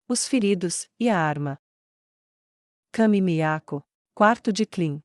os feridos, e a arma. Kami Miyako, quarto de Clean.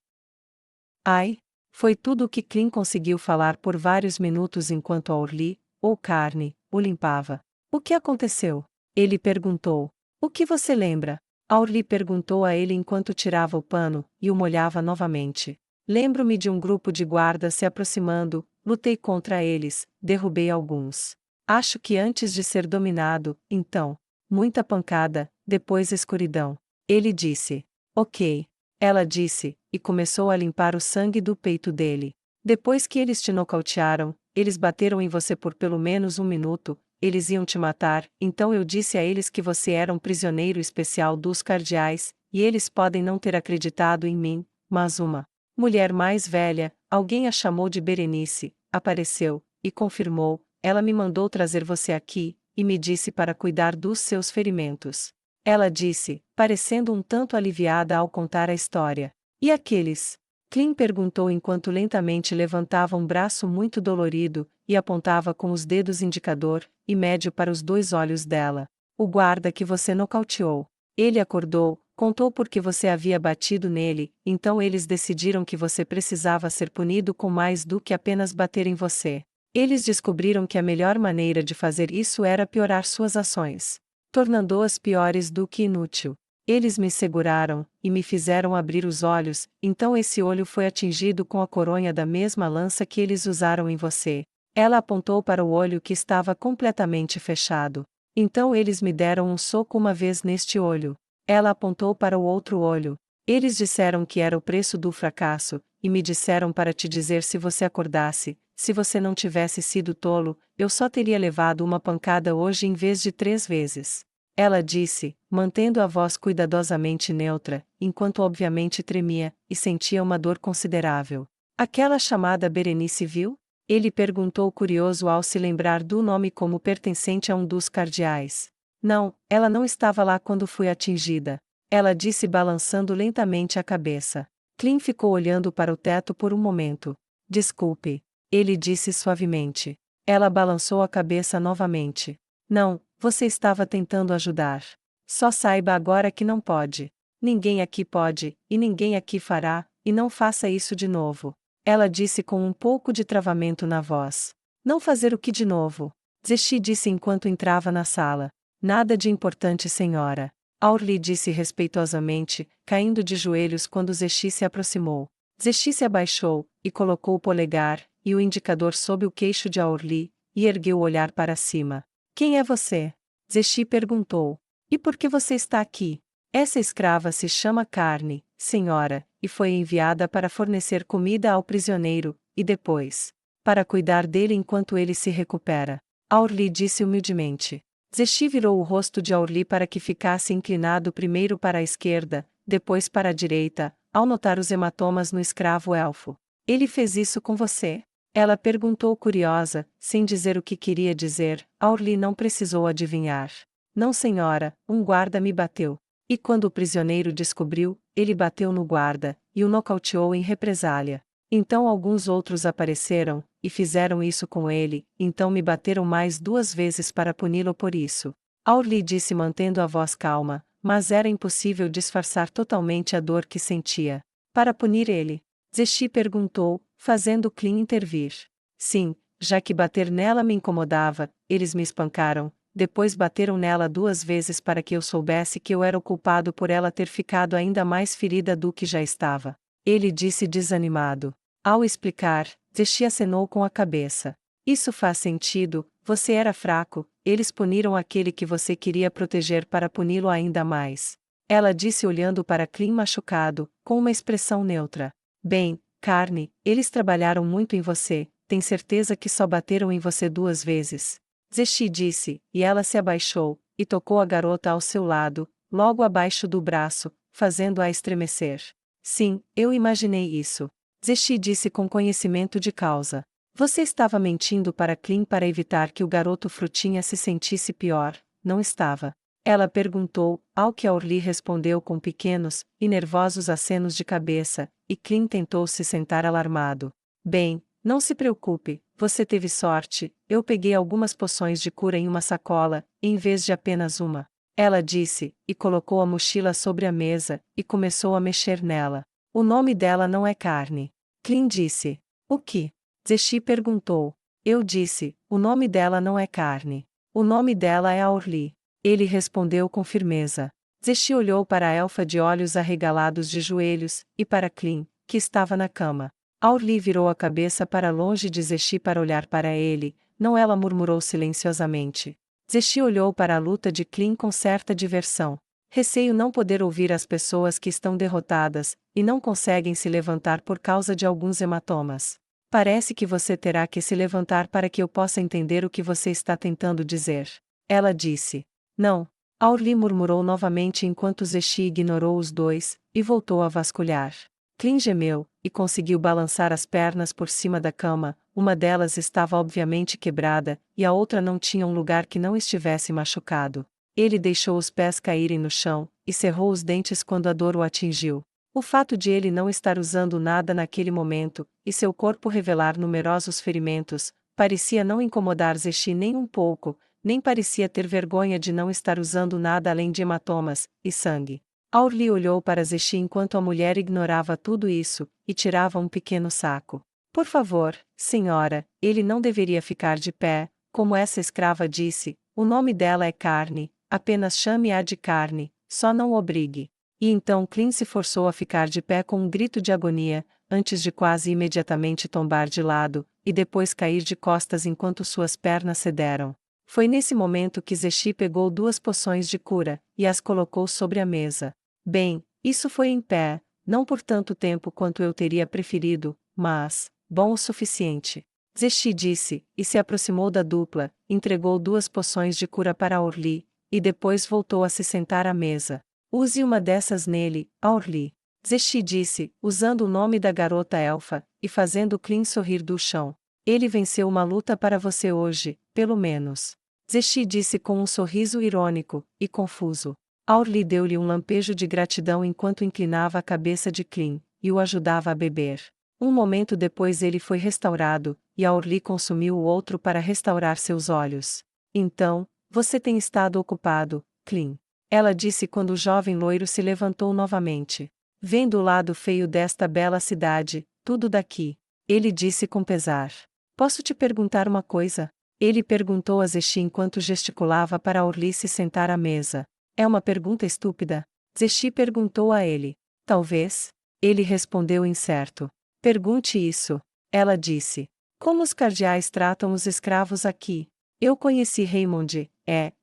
Ai, foi tudo o que Clean conseguiu falar por vários minutos enquanto a Orly, ou Carne, o limpava. O que aconteceu? Ele perguntou. O que você lembra? A Orly perguntou a ele enquanto tirava o pano, e o molhava novamente. Lembro-me de um grupo de guardas se aproximando, lutei contra eles, derrubei alguns. Acho que antes de ser dominado, então. Muita pancada, depois escuridão. Ele disse. Ok. Ela disse, e começou a limpar o sangue do peito dele. Depois que eles te nocautearam, eles bateram em você por pelo menos 1 minuto, eles iam te matar, então eu disse a eles que você era um prisioneiro especial dos cardeais, e eles podem não ter acreditado em mim, mas uma mulher mais velha, alguém a chamou de Berenice, apareceu, e confirmou, ela me mandou trazer você aqui, e me disse para cuidar dos seus ferimentos. Ela disse, parecendo um tanto aliviada ao contar a história. E aqueles? Clean perguntou enquanto lentamente levantava um braço muito dolorido, e apontava com os dedos indicador e médio para os 2 olhos dela. O guarda que você nocauteou. Ele acordou, contou porque você havia batido nele, então eles decidiram que você precisava ser punido com mais do que apenas bater em você. Eles descobriram que a melhor maneira de fazer isso era piorar suas ações, tornando-as piores do que inútil. Eles me seguraram, e me fizeram abrir os olhos, então esse olho foi atingido com a coronha da mesma lança que eles usaram em você. Ela apontou para o olho que estava completamente fechado. Então eles me deram um soco uma vez neste olho. Ela apontou para o outro olho. Eles disseram que era o preço do fracasso, e me disseram para te dizer se você acordasse, se você não tivesse sido tolo, eu só teria levado uma pancada hoje em vez de 3 vezes. Ela disse, mantendo a voz cuidadosamente neutra, enquanto obviamente tremia, e sentia uma dor considerável. Aquela chamada Berenice viu? Ele perguntou curioso ao se lembrar do nome como pertencente a um dos cardeais. Não, ela não estava lá quando fui atingida. Ela disse balançando lentamente a cabeça. Clean ficou olhando para o teto por um momento. Desculpe. Ele disse suavemente. Ela balançou a cabeça novamente. Não, você estava tentando ajudar. Só saiba agora que não pode. Ninguém aqui pode, e ninguém aqui fará, e não faça isso de novo. Ela disse com um pouco de travamento na voz. Não fazer o que de novo? Zeshi disse enquanto entrava na sala. Nada de importante, senhora. Aurli disse respeitosamente, caindo de joelhos quando Zeshi se aproximou. Zeshi se abaixou, e colocou o polegar e o indicador sob o queixo de Aurli, e ergueu o olhar para cima. Quem é você? Zeshi perguntou. E por que você está aqui? Essa escrava se chama Carne, senhora, e foi enviada para fornecer comida ao prisioneiro, e depois, para cuidar dele enquanto ele se recupera. Aurli disse humildemente. Zeshi virou o rosto de Aurli para que ficasse inclinado primeiro para a esquerda, depois para a direita, ao notar os hematomas no escravo elfo. Ele fez isso com você? Ela perguntou curiosa, sem dizer o que queria dizer. Aurli não precisou adivinhar. Não, senhora, um guarda me bateu. E quando o prisioneiro descobriu, ele bateu no guarda, e o nocauteou em represália. Então alguns outros apareceram, e fizeram isso com ele, então me bateram mais 2 vezes para puni-lo por isso. Aurli disse mantendo a voz calma, mas era impossível disfarçar totalmente a dor que sentia. Para punir ele? Zeshi perguntou, fazendo Clean intervir. Sim, já que bater nela me incomodava, eles me espancaram, depois bateram nela 2 vezes para que eu soubesse que eu era o culpado por ela ter ficado ainda mais ferida do que já estava. Ele disse desanimado. Ao explicar, Zeshi acenou com a cabeça. Isso faz sentido, você era fraco, eles puniram aquele que você queria proteger para puni-lo ainda mais. Ela disse olhando para Clean machucado, com uma expressão neutra. Bem, Carne, eles trabalharam muito em você, tem certeza que só bateram em você 2 vezes? Zeshi disse, e ela se abaixou, e tocou a garota ao seu lado, logo abaixo do braço, fazendo-a estremecer. Sim, eu imaginei isso. Zeshi disse com conhecimento de causa. Você estava mentindo para Clean para evitar que o garoto frutinha se sentisse pior, não estava? Ela perguntou, ao que Aurli respondeu com pequenos e nervosos acenos de cabeça, e Clean tentou se sentar alarmado. Bem, não se preocupe, você teve sorte, eu peguei algumas poções de cura em uma sacola, em vez de apenas uma. Ela disse, e colocou a mochila sobre a mesa, e começou a mexer nela. O nome dela não é Carne. Clint disse. O que? Zeshi perguntou. Eu disse, o nome dela não é Carne. O nome dela é Aurli. Ele respondeu com firmeza. Zeshi olhou para a elfa de olhos arregalados de joelhos, e para Clint, que estava na cama. Aurli virou a cabeça para longe de Zeshi para olhar para ele, não, ela murmurou silenciosamente. Zeshi olhou para a luta de Clint com certa diversão. Receio não poder ouvir as pessoas que estão derrotadas, e não conseguem se levantar por causa de alguns hematomas. Parece que você terá que se levantar para que eu possa entender o que você está tentando dizer. Ela disse. Não. Aurli murmurou novamente enquanto Zeshi ignorou os dois, e voltou a vasculhar. Clint gemeu, e conseguiu balançar as pernas por cima da cama, uma delas estava obviamente quebrada, e a outra não tinha um lugar que não estivesse machucado. Ele deixou os pés caírem no chão, e cerrou os dentes quando a dor o atingiu. O fato de ele não estar usando nada naquele momento, e seu corpo revelar numerosos ferimentos, parecia não incomodar Zeshi nem um pouco, nem parecia ter vergonha de não estar usando nada além de hematomas e sangue. Aurli olhou para Zeshi enquanto a mulher ignorava tudo isso, e tirava um pequeno saco. Por favor, senhora, ele não deveria ficar de pé, como essa escrava disse, o nome dela é Carne, apenas chame-a de Carne, só não o obrigue. E então Clint se forçou a ficar de pé com um grito de agonia, antes de quase imediatamente tombar de lado, e depois cair de costas enquanto suas pernas cederam. Foi nesse momento que Zeshi pegou 2 poções de cura, e as colocou sobre a mesa. Bem, isso foi em pé, não por tanto tempo quanto eu teria preferido, mas, bom o suficiente. Zeshi disse, e se aproximou da dupla, entregou 2 poções de cura para Aurli, e depois voltou a se sentar à mesa. Use uma dessas nele, Aurli. Zeshi disse, usando o nome da garota elfa, e fazendo Clint sorrir do chão. Ele venceu uma luta para você hoje, pelo menos. Zeshi disse com um sorriso irônico, e confuso. Aurli deu-lhe um lampejo de gratidão enquanto inclinava a cabeça de Clint, e o ajudava a beber. Um momento depois ele foi restaurado, e Aurli consumiu o outro para restaurar seus olhos. Então, você tem estado ocupado, Clint. Ela disse quando o jovem loiro se levantou novamente. Vendo o lado feio desta bela cidade, tudo daqui. Ele disse com pesar. Posso te perguntar uma coisa? Ele perguntou a Zeshi enquanto gesticulava para Aurli se sentar à mesa. É uma pergunta estúpida? Zeshi perguntou a ele. Talvez. Ele respondeu incerto. Pergunte isso. Ela disse. Como os cardeais tratam os escravos aqui? Eu conheci Raymond,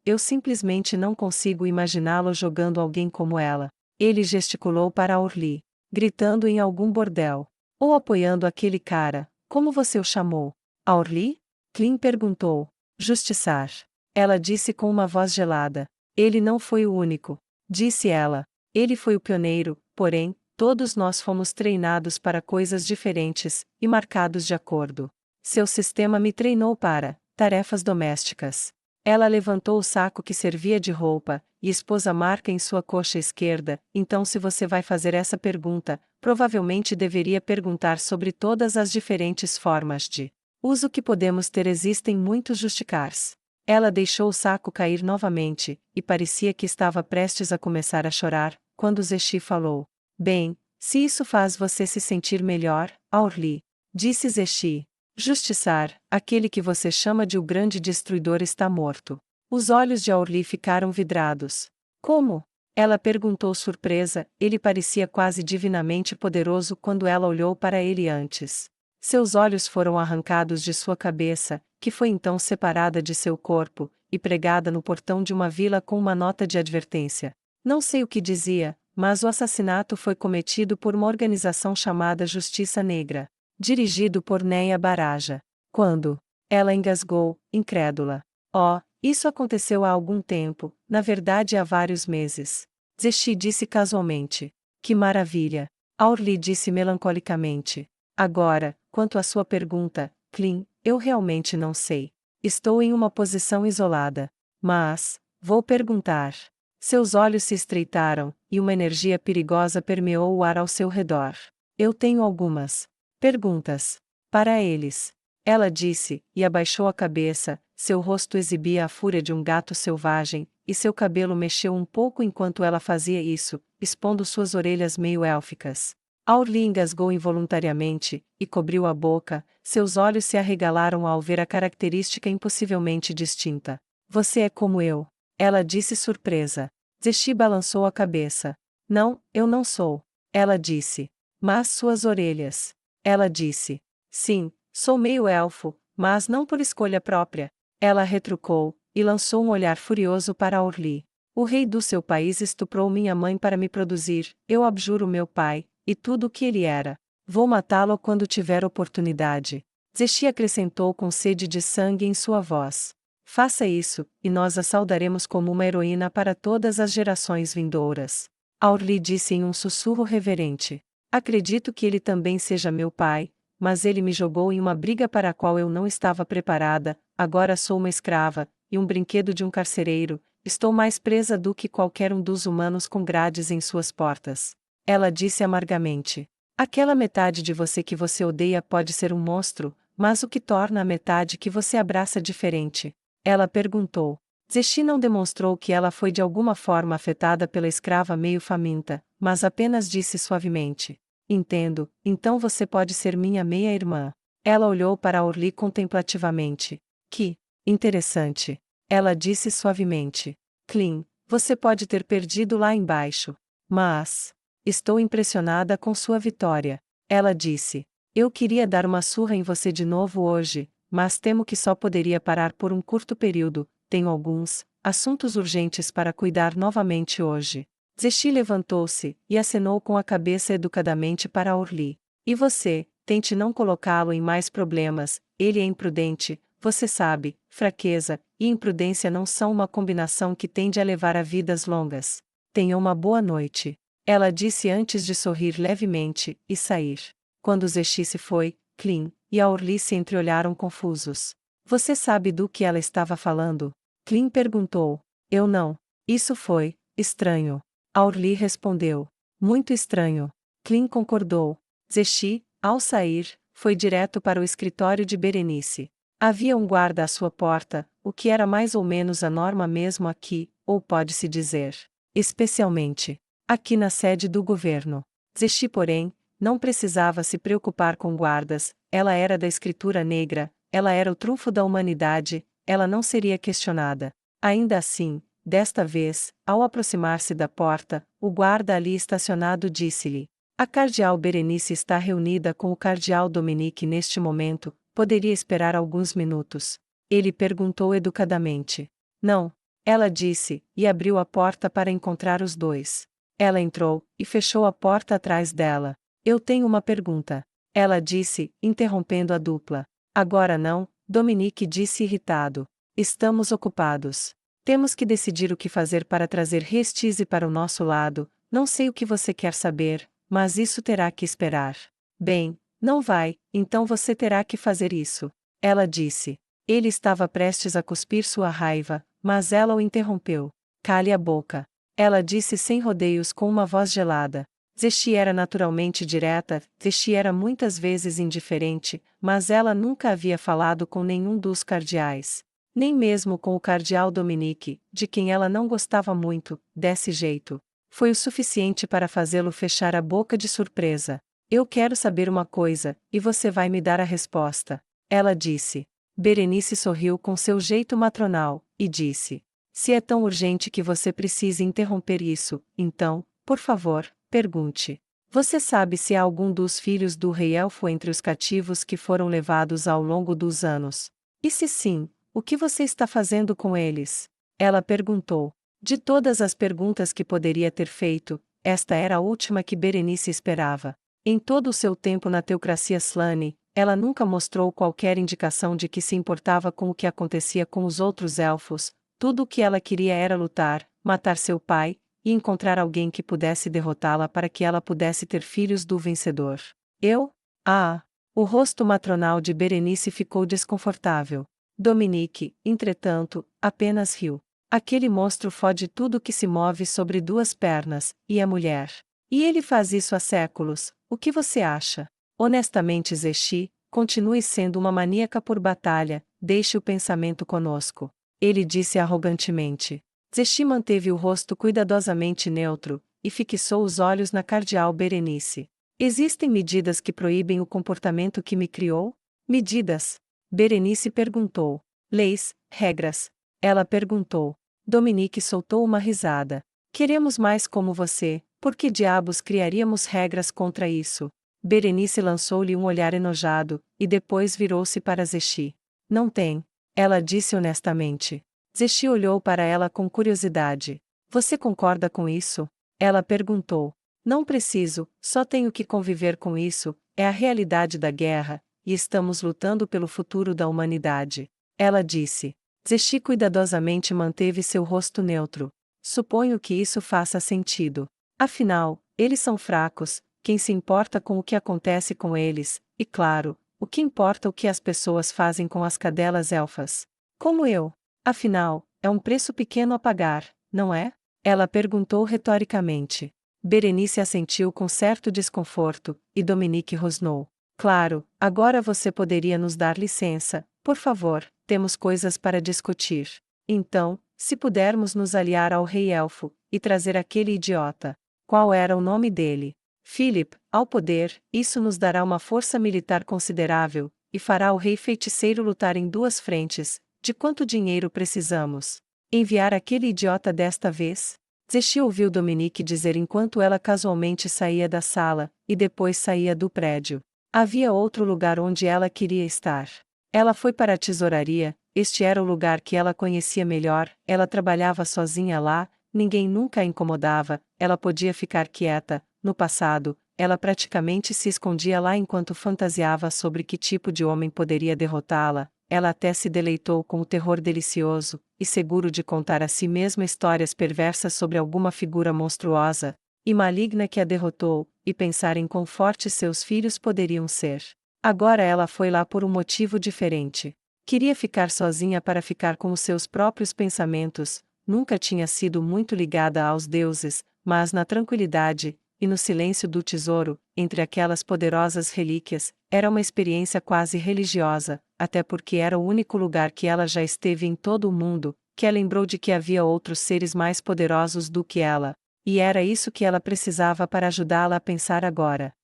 eu simplesmente não consigo imaginá-lo jogando alguém como ela. Ele gesticulou para Aurli, gritando em algum bordel. Ou apoiando aquele cara, como você o chamou? Aurli? Clint perguntou. Justiçar. Ela disse com uma voz gelada. Ele não foi o único, disse ela. Ele foi o pioneiro, porém, todos nós fomos treinados para coisas diferentes, e marcados de acordo. Seu sistema me treinou para tarefas domésticas. Ela levantou o saco que servia de roupa, e expôs a marca em sua coxa esquerda. Então, se você vai fazer essa pergunta, provavelmente deveria perguntar sobre todas as diferentes formas de uso que podemos ter. Existem muitos justicars. Ela deixou o saco cair novamente, e parecia que estava prestes a começar a chorar, quando Zeshi falou. Bem, se isso faz você se sentir melhor, Aurli, disse Zeshi. Justiçar, aquele que você chama de o grande destruidor está morto. Os olhos de Aurli ficaram vidrados. Como? Ela perguntou surpresa, ele parecia quase divinamente poderoso quando ela olhou para ele antes. Seus olhos foram arrancados de sua cabeça, que foi então separada de seu corpo, e pregada no portão de uma vila com uma nota de advertência. Não sei o que dizia, mas o assassinato foi cometido por uma organização chamada Justiça Negra. Dirigido por Neia Baraja. Quando? Ela engasgou, incrédula. Oh, isso aconteceu há algum tempo, na verdade há vários meses. Zeshi disse casualmente. Que maravilha! Aurli disse melancolicamente. Agora, quanto à sua pergunta, Clint, eu realmente não sei. Estou em uma posição isolada. Mas, vou perguntar. Seus olhos se estreitaram, e uma energia perigosa permeou o ar ao seu redor. Eu tenho algumas perguntas para eles. Ela disse, e abaixou a cabeça, seu rosto exibia a fúria de um gato selvagem, e seu cabelo mexeu um pouco enquanto ela fazia isso, expondo suas orelhas meio élficas. Aurlie engasgou involuntariamente, e cobriu a boca, seus olhos se arregalaram ao ver a característica impossivelmente distinta. Você é como eu. Ela disse surpresa. Zeshi balançou a cabeça. Não, eu não sou. Ela disse. Mas suas orelhas. Ela disse. Sim, sou meio elfo, mas não por escolha própria. Ela retrucou, e lançou um olhar furioso para Aurlie. O rei do seu país estuprou minha mãe para me produzir, eu abjuro meu pai, e tudo o que ele era. Vou matá-lo quando tiver oportunidade. Zeshi acrescentou com sede de sangue em sua voz. Faça isso, e nós a saudaremos como uma heroína para todas as gerações vindouras. Aurlie disse em um sussurro reverente. Acredito que ele também seja meu pai, mas ele me jogou em uma briga para a qual eu não estava preparada, agora sou uma escrava, e um brinquedo de um carcereiro, estou mais presa do que qualquer um dos humanos com grades em suas portas. Ela disse amargamente. Aquela metade de você que você odeia pode ser um monstro, mas o que torna a metade que você abraça diferente? Ela perguntou. Zeshi não demonstrou que ela foi de alguma forma afetada pela escrava meio faminta, mas apenas disse suavemente. Entendo, então você pode ser minha meia-irmã. Ela olhou para Aurlie contemplativamente. Que interessante. Ela disse suavemente. Clean, você pode ter perdido lá embaixo. Mas estou impressionada com sua vitória. Ela disse. Eu queria dar uma surra em você de novo hoje, mas temo que só poderia parar por um curto período. Tenho alguns assuntos urgentes para cuidar novamente hoje. Zeshi levantou-se e acenou com a cabeça educadamente para Aurlie. E você, tente não colocá-lo em mais problemas, ele é imprudente, você sabe, fraqueza e imprudência não são uma combinação que tende a levar a vidas longas. Tenha uma boa noite. Ela disse antes de sorrir levemente e sair. Quando Zeshi se foi, Clean e Aurlie se entreolharam confusos. Você sabe do que ela estava falando? Clean perguntou. Eu não. Isso foi estranho. Aurlie respondeu. Muito estranho. Clean concordou. Zeshi, ao sair, foi direto para o escritório de Berenice. Havia um guarda à sua porta, o que era mais ou menos a norma mesmo aqui, ou pode-se dizer, especialmente, aqui na sede do governo. Zeshi, porém, não precisava se preocupar com guardas, ela era da escritura negra, ela era o trunfo da humanidade, ela não seria questionada. Ainda assim, desta vez, ao aproximar-se da porta, o guarda ali estacionado disse-lhe: A cardeal Berenice está reunida com o cardeal Dominique neste momento, poderia esperar alguns minutos. Ele perguntou educadamente. Não. Ela disse, e abriu a porta para encontrar os dois. Ela entrou, e fechou a porta atrás dela. Eu tenho uma pergunta. Ela disse, interrompendo a dupla. Agora não, Dominique disse irritado. Estamos ocupados. Temos que decidir o que fazer para trazer Restize para o nosso lado, não sei o que você quer saber, mas isso terá que esperar. Bem, não vai, então você terá que fazer isso. Ela disse. Ele estava prestes a cuspir sua raiva, mas ela o interrompeu. Cale a boca. Ela disse sem rodeios com uma voz gelada. Zeshi era naturalmente direta, Zeshi era muitas vezes indiferente, mas ela nunca havia falado com nenhum dos cardeais. Nem mesmo com o cardeal Dominique, de quem ela não gostava muito, desse jeito. Foi o suficiente para fazê-lo fechar a boca de surpresa. Eu quero saber uma coisa, e você vai me dar a resposta. Ela disse. Berenice sorriu com seu jeito matronal, e disse. Se é tão urgente que você precise interromper isso, então, por favor, pergunte. Você sabe se há algum dos filhos do rei elfo entre os cativos que foram levados ao longo dos anos? E se sim, o que você está fazendo com eles? Ela perguntou. De todas as perguntas que poderia ter feito, esta era a última que Berenice esperava. Em todo o seu tempo na teocracia Slane, ela nunca mostrou qualquer indicação de que se importava com o que acontecia com os outros elfos, tudo o que ela queria era lutar, matar seu pai, e encontrar alguém que pudesse derrotá-la para que ela pudesse ter filhos do vencedor. Eu? Ah! O rosto matronal de Berenice ficou desconfortável. Dominique, entretanto, apenas riu. Aquele monstro fode tudo que se move sobre duas pernas, e é mulher. E ele faz isso há séculos, o que você acha? Honestamente, Zeshi, continue sendo uma maníaca por batalha, deixe o pensamento conosco. Ele disse arrogantemente. Zeshi manteve o rosto cuidadosamente neutro, e fixou os olhos na cardeal Berenice. Existem medidas que proíbem o comportamento que me criou? Medidas? Berenice perguntou. Leis, regras? Ela perguntou. Dominique soltou uma risada. Queremos mais como você, por que diabos criaríamos regras contra isso? Berenice lançou-lhe um olhar enojado, e depois virou-se para Zeshi. Não tem. Ela disse honestamente. Zeshi olhou para ela com curiosidade. Você concorda com isso? Ela perguntou. Não preciso, só tenho que conviver com isso, é a realidade da guerra, e estamos lutando pelo futuro da humanidade. Ela disse. Zeshi cuidadosamente manteve seu rosto neutro. Suponho que isso faça sentido. Afinal, eles são fracos, quem se importa com o que acontece com eles, e claro, o que importa o que as pessoas fazem com as cadelas elfas. Como eu. Afinal, é um preço pequeno a pagar, não é? Ela perguntou retoricamente. Berenice assentiu com certo desconforto, e Dominique rosnou. Claro, agora você poderia nos dar licença, por favor, temos coisas para discutir. Então, se pudermos nos aliar ao rei elfo, e trazer aquele idiota. Qual era o nome dele? Philip, ao poder, isso nos dará uma força militar considerável, e fará o rei feiticeiro lutar em duas frentes. De quanto dinheiro precisamos? Enviar aquele idiota desta vez? Zeshi ouviu Dominique dizer enquanto ela casualmente saía da sala, e depois saía do prédio. Havia outro lugar onde ela queria estar. Ela foi para a tesouraria, este era o lugar que ela conhecia melhor, ela trabalhava sozinha lá, ninguém nunca a incomodava, ela podia ficar quieta. No passado, ela praticamente se escondia lá enquanto fantasiava sobre que tipo de homem poderia derrotá-la. Ela até se deleitou com o terror delicioso, e seguro de contar a si mesma histórias perversas sobre alguma figura monstruosa e maligna que a derrotou, e pensar em quão fortes seus filhos poderiam ser. Agora ela foi lá por um motivo diferente. Queria ficar sozinha para ficar com os seus próprios pensamentos, nunca tinha sido muito ligada aos deuses, mas na tranquilidade, e no silêncio do tesouro, entre aquelas poderosas relíquias, era uma experiência quase religiosa, até porque era o único lugar que ela já esteve em todo o mundo, que ela lembrou de que havia outros seres mais poderosos do que ela, e era isso que ela precisava para ajudá-la a pensar agora.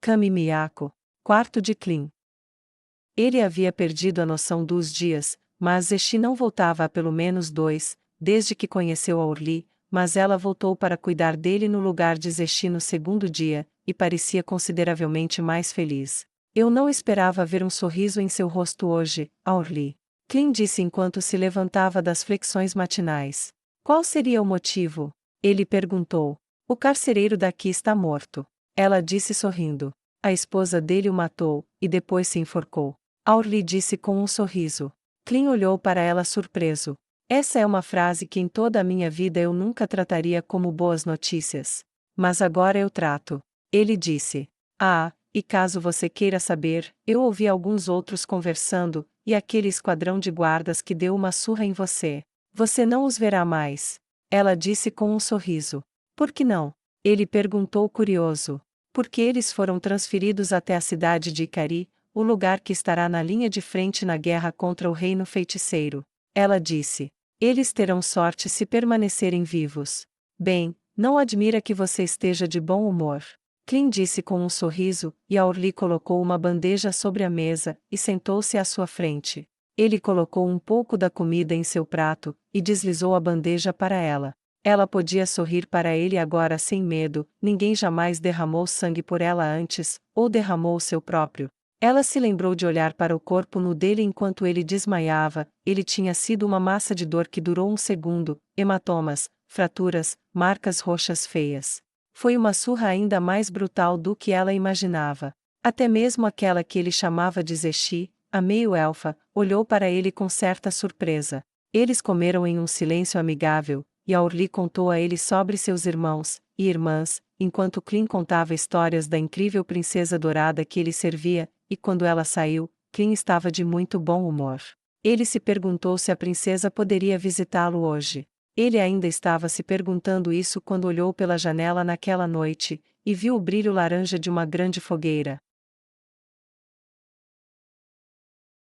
Kami Miyako, quarto de Clean. Ele havia perdido a noção dos dias, mas Zeshi não voltava há pelo menos 2, desde que conheceu a Orli, mas ela voltou para cuidar dele no lugar de Zeshi no segundo dia, e parecia consideravelmente mais feliz. Eu não esperava ver um sorriso em seu rosto hoje, Orli. Clean disse enquanto se levantava das flexões matinais. Qual seria o motivo? Ele perguntou. O carcereiro daqui está morto. Ela disse sorrindo. A esposa dele o matou, e depois se enforcou. Orli disse com um sorriso. Clean olhou para ela surpreso. Essa é uma frase que em toda a minha vida eu nunca trataria como boas notícias. Mas agora eu trato. Ele disse. Ah, e caso você queira saber, eu ouvi alguns outros conversando, e aquele esquadrão de guardas que deu uma surra em você. Você não os verá mais. Ela disse com um sorriso. Por que não? Ele perguntou curioso. Porque eles foram transferidos até a cidade de Ikari, o lugar que estará na linha de frente na guerra contra o reino feiticeiro. Ela disse. Eles terão sorte se permanecerem vivos. Bem, não admira que você esteja de bom humor. Clean disse com um sorriso, e a Orli colocou uma bandeja sobre a mesa, e sentou-se à sua frente. Ele colocou um pouco da comida em seu prato, e deslizou a bandeja para ela. Ela podia sorrir para ele agora sem medo, ninguém jamais derramou sangue por ela antes, ou derramou o seu próprio. Ela se lembrou de olhar para o corpo nu dele enquanto ele desmaiava, ele tinha sido uma massa de dor que durou um segundo, hematomas, fraturas, marcas roxas feias. Foi uma surra ainda mais brutal do que ela imaginava. Até mesmo aquela que ele chamava de Zeshi, a meio-elfa, olhou para ele com certa surpresa. Eles comeram em um silêncio amigável, e a Orli contou a ele sobre seus irmãos e irmãs, enquanto Clean contava histórias da incrível princesa dourada que ele servia, e quando ela saiu, Clean estava de muito bom humor. Ele se perguntou se a princesa poderia visitá-lo hoje. Ele ainda estava se perguntando isso quando olhou pela janela naquela noite, e viu o brilho laranja de uma grande fogueira.